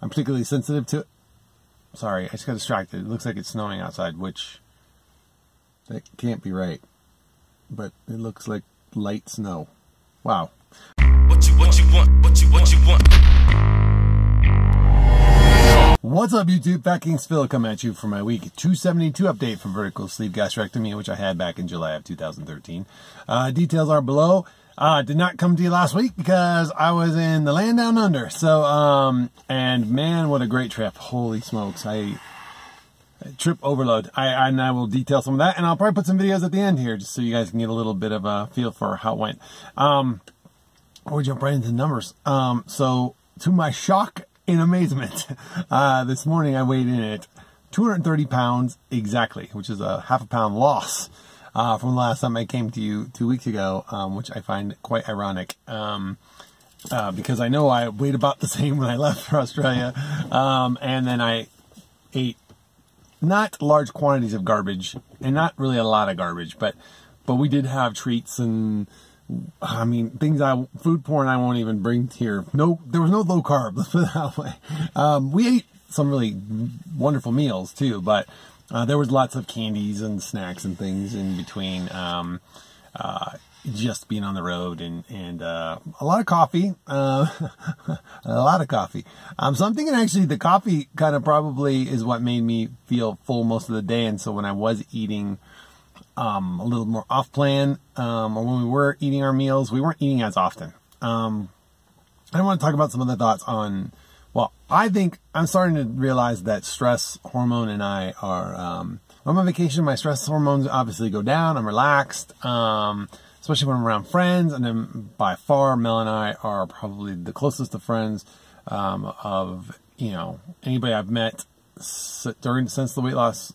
I'm particularly sensitive to. Sorry, I just got distracted. It looks like it's snowing outside, which that can't be right. But it looks like light snow. Wow. What you want? What's up, YouTube? FatKings Phil coming at you for my week 272 update from vertical sleeve gastrectomy, which I had back in July of 2013. Details are below. Did not come to you last week because I was in the land down under. So, and man, what a great trip. Holy smokes. Trip overload. I will detail some of that, and I'll probably put some videos at the end here just so you guys can get a little bit of a feel for how it went. We'll jump right into the numbers. So to my shock and amazement, this morning I weighed in at 230 pounds exactly, which is a half a pound loss from the last time I came to you 2 weeks ago, which I find quite ironic, because I know I weighed about the same when I left for Australia, and then I ate not large quantities of garbage, and not really a lot of garbage, but we did have treats and, I mean, food porn I won't even bring here. No, there was no low carb, let's put it that way. We ate some really wonderful meals too, but there was lots of candies and snacks and things in between, just being on the road, and a lot of coffee, a lot of coffee. So I'm thinking actually the coffee kind of probably is what made me feel full most of the day. And so when I was eating a little more off plan, or when we were eating our meals, we weren't eating as often. I want to talk about some other thoughts on, well, I think I'm starting to realize that stress hormone and I are, on my vacation, my stress hormones obviously go down. I'm relaxed, especially when I'm around friends. And then by far, Mel and I are probably the closest of friends, of, you know, anybody I've met since the weight loss,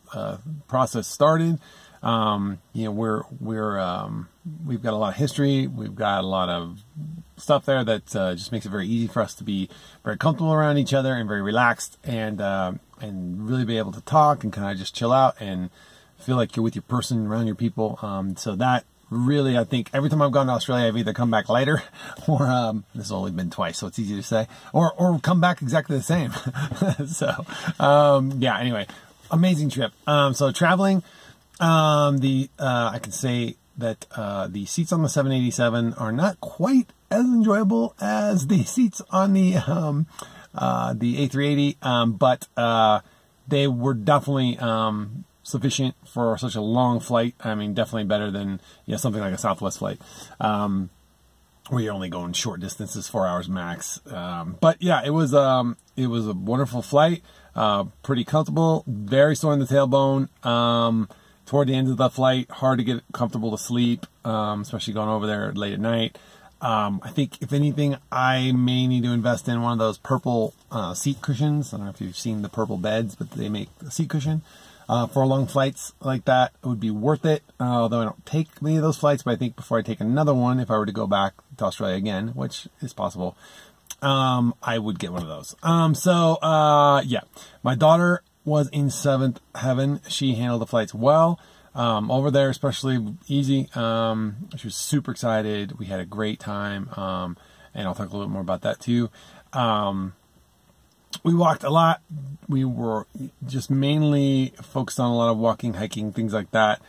process started. You know, we've got a lot of history. We've got a lot of stuff there that, just makes it very easy for us to be very comfortable around each other and very relaxed, and really be able to talk and kind of just chill out and feel like you're with your person, around your people. So that really, I think every time I've gone to Australia, I've either come back lighter or, this has only been twice, so it's easy to say, or come back exactly the same. So, yeah, anyway, amazing trip. So traveling, I can say that, the seats on the 787 are not quite as enjoyable as the seats on the A380, but, they were definitely, sufficient for such a long flight. I mean, definitely better than, you know, something like a Southwest flight, where you're only going short distances, 4 hours max. But yeah, it was a wonderful flight, pretty comfortable, very sore in the tailbone. Toward the end of the flight, hard to get comfortable to sleep, especially going over there late at night. I think if anything, I may need to invest in one of those purple, seat cushions. I don't know if you've seen the purple beds, but they make a seat cushion. For long flights like that, it would be worth it. Although I don't take many of those flights, but I think before I take another one, if I were to go back to Australia again, which is possible, I would get one of those. Yeah, my daughter was in seventh heaven. She handled the flights well. Over there, especially easy. She was super excited. We had a great time. And I'll talk a little bit more about that too. We walked a lot. We were just mainly focused on a lot of walking, hiking, things like that.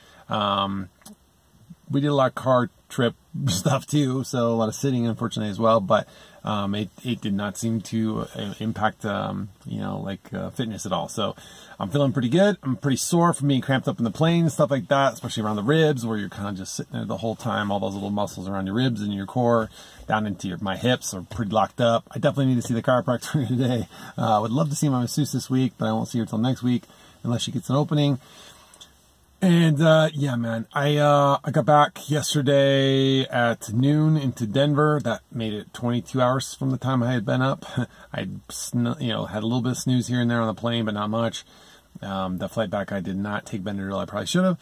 We did a lot of car trip stuff too, so a lot of sitting, unfortunately, as well. But it did not seem to impact, you know, like fitness at all. So I'm feeling pretty good. I'm pretty sore from being cramped up in the plane and stuff like that, especially around the ribs, where you're kind of just sitting there the whole time. All those little muscles around your ribs and your core down into my hips are pretty locked up. I definitely need to see the chiropractor today. I would love to see my masseuse this week, but I won't see her till next week unless she gets an opening. And, yeah, man, I got back yesterday at noon into Denver. That made it 22 hours from the time I had been up. I, you know, had a little bit of snooze here and there on the plane, but not much. The flight back, I did not take Benadryl. I probably should have.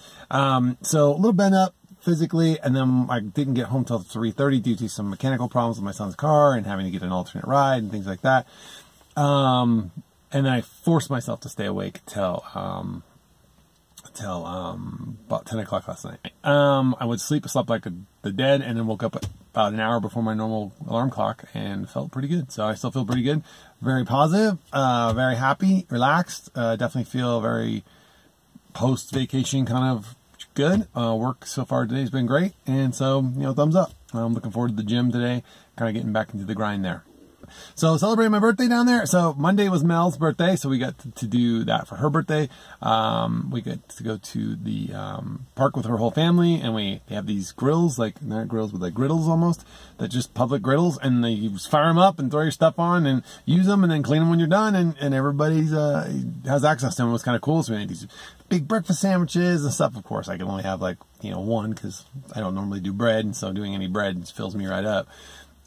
So a little bent up physically, and then I didn't get home till 3:30 due to some mechanical problems with my son's car and having to get an alternate ride and things like that. And then I forced myself to stay awake till about 10 o'clock last night. I would slept like the dead, and then woke up about an hour before my normal alarm clock and felt pretty good. So I still feel pretty good. Very positive, very happy, relaxed. Definitely feel very post-vacation kind of good. Work so far today has been great. And so, thumbs up. I'm looking forward to the gym today, kind of getting back into the grind there. So celebrating my birthday down there. So Monday was Mel's birthday, so we got to do that for her birthday. We got to go to the park with her whole family, and they have these grills, like not grills, but like griddles almost, that just public griddles, and you just fire them up and throw your stuff on and use them, and then clean them when you're done, and everybody's has access to them. It was kind of cool. So we had these big breakfast sandwiches and stuff. Of course, I can only have like one because I don't normally do bread, and so doing any bread just fills me right up.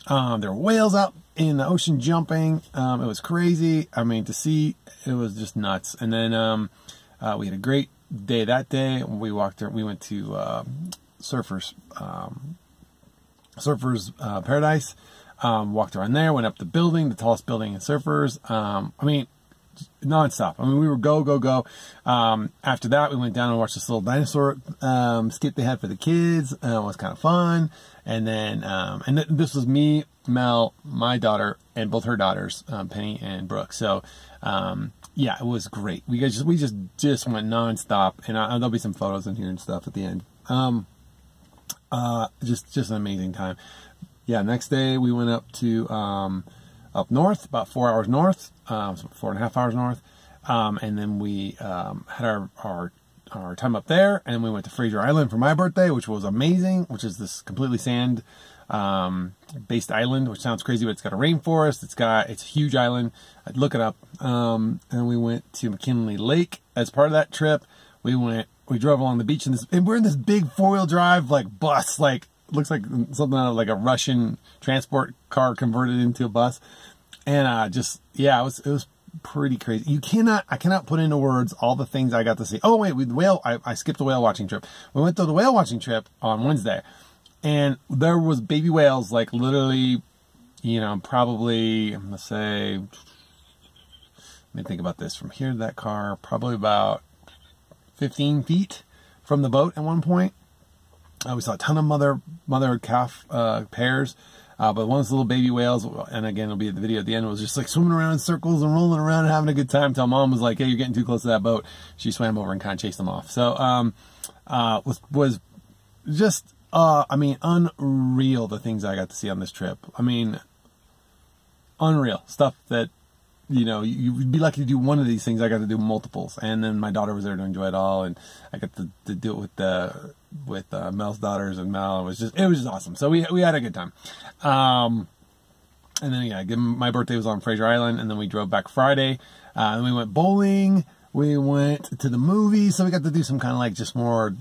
There were whales out in the ocean jumping. It was crazy. I mean, to see, it was just nuts. And then we had a great day that day. We went to Surfers Paradise. Walked around there, went up the building, the tallest building in Surfers. I mean, nonstop. I mean, we were go. After that, we went down and watched this little dinosaur skit they had for the kids. It was kind of fun. And then, this was me, Mel, my daughter, and both her daughters, Penny and Brooke. So, yeah, it was great. We just went nonstop, and there'll be some photos in here and stuff at the end. Just an amazing time. Yeah, next day we went up to, up north, about 4 hours north, so 4.5 hours north. And then we, had our time up there, and we went to Fraser Island for my birthday, which was amazing, which is this completely sand based island, which sounds crazy, but it's got a rainforest. It's a huge island. I'd look it up. And we went to McKinley Lake as part of that trip. We drove along the beach and we're in this big 4-wheel drive like bus, like looks like something out of like a Russian transport car converted into a bus. And it was pretty crazy. I cannot put into words all the things I got to see. Oh wait, I skipped the whale watching trip. We went to the whale watching trip on Wednesday, and there was baby whales, like literally, probably, I'm gonna say, let me think about this, from here to that car, probably about 15 feet from the boat at one point. We saw a ton of mother calf pairs. But one of those little baby whales, and again, it'll be at the video at the end, was just like swimming around in circles and rolling around and having a good time until Mom was like, hey, you're getting too close to that boat. She swam over and kind of chased them off. So, was just, unreal, the things I got to see on this trip. I mean, unreal stuff that, you'd be lucky to do one of these things. I got to do multiples. And then my daughter was there to enjoy it all, and I got to do it with Mel's daughters and Mel. It was just awesome. So we had a good time. And then my birthday was on Fraser Island, and then we drove back Friday. And we went bowling. We went to the movies, so we got to do some kind of like just more,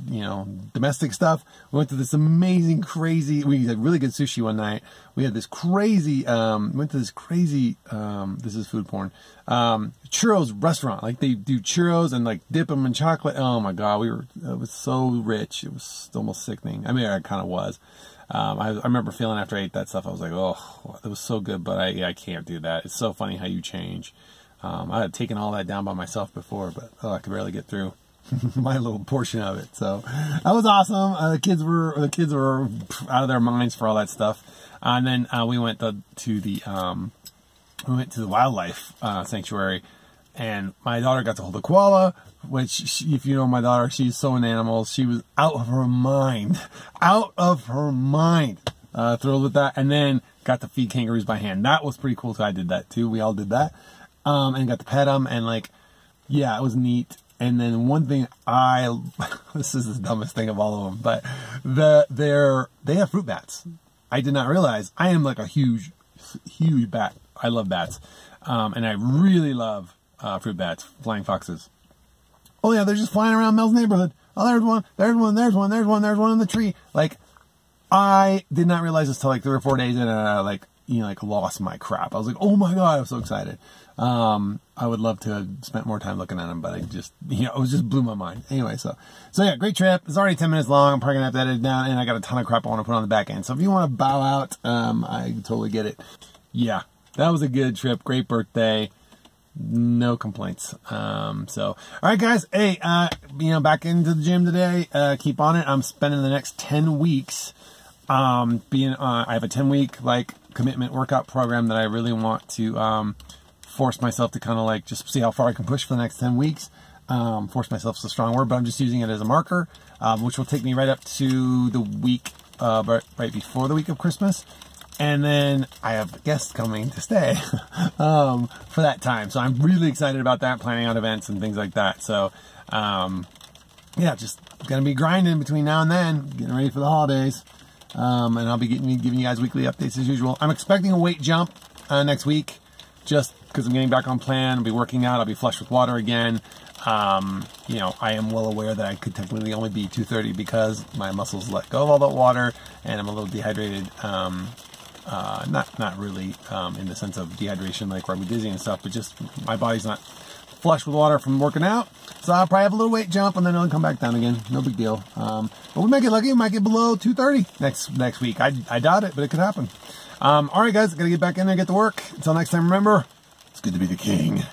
domestic stuff. We went to this amazing, crazy, we had really good sushi one night. We had this crazy, this is food porn, churros restaurant. Like they do churros and like dip them in chocolate. Oh my God, it was so rich. It was almost sickening. I mean, it kind of was. I remember feeling after I ate that stuff, I was like, oh, it was so good, but I can't do that. It's so funny how you change. I had taken all that down by myself before, but I could barely get through my little portion of it. So that was awesome. The kids were out of their minds for all that stuff. And then we went to the wildlife sanctuary, and my daughter got to hold a koala, which, if you know my daughter, she's so into animals. She was out of her mind, thrilled with that. And then got to feed kangaroos by hand. That was pretty cool. So I did that too. We all did that. And got to pet them, and it was neat. And then one thing this is the dumbest thing of all of them, but they have fruit bats. I did not realize I am like a huge bat. I love bats. And I really love, fruit bats, flying foxes. Oh yeah, they're just flying around Mel's neighborhood. Oh, there's one in the tree. Like, I did not realize this till like 3 or 4 days in, and lost my crap. I was like, oh my God, I'm so excited. I would love to have spent more time looking at them, but it just blew my mind. Anyway, so yeah, great trip. It's already 10 minutes long. I'm probably gonna have to edit it down, and I got a ton of crap I want to put on the back end. So if you want to bow out, I totally get it. Yeah, that was a good trip. Great birthday. No complaints. All right, guys. Hey, back into the gym today. Keep on it. I'm spending the next 10 weeks I have a 10-week like commitment workout program that I really want to force myself to kind of like just see how far I can push for the next 10 weeks. Force myself is a strong word, but I'm just using it as a marker, which will take me right up to the week right before the week of Christmas. And then I have guests coming to stay for that time. So I'm really excited about that, planning out events and things like that. So yeah, just going to be grinding between now and then, getting ready for the holidays. And I'll be giving you guys weekly updates as usual. I'm expecting a weight jump next week, just because I'm getting back on plan. I'll be working out. I'll be flush with water again. You know, I am well aware that I could technically only be 230 because my muscles let go of all that water and I'm a little dehydrated. Not really in the sense of dehydration like where I'm dizzy and stuff, but just my body's not flush with water from working out. So I'll probably have a little weight jump and then it'll come back down again. No big deal. But we might get lucky. We might get below 230 next week. I doubt it, but it could happen. All right, guys, gotta get back in there and get to work. Until next time, remember, it's good to be the king.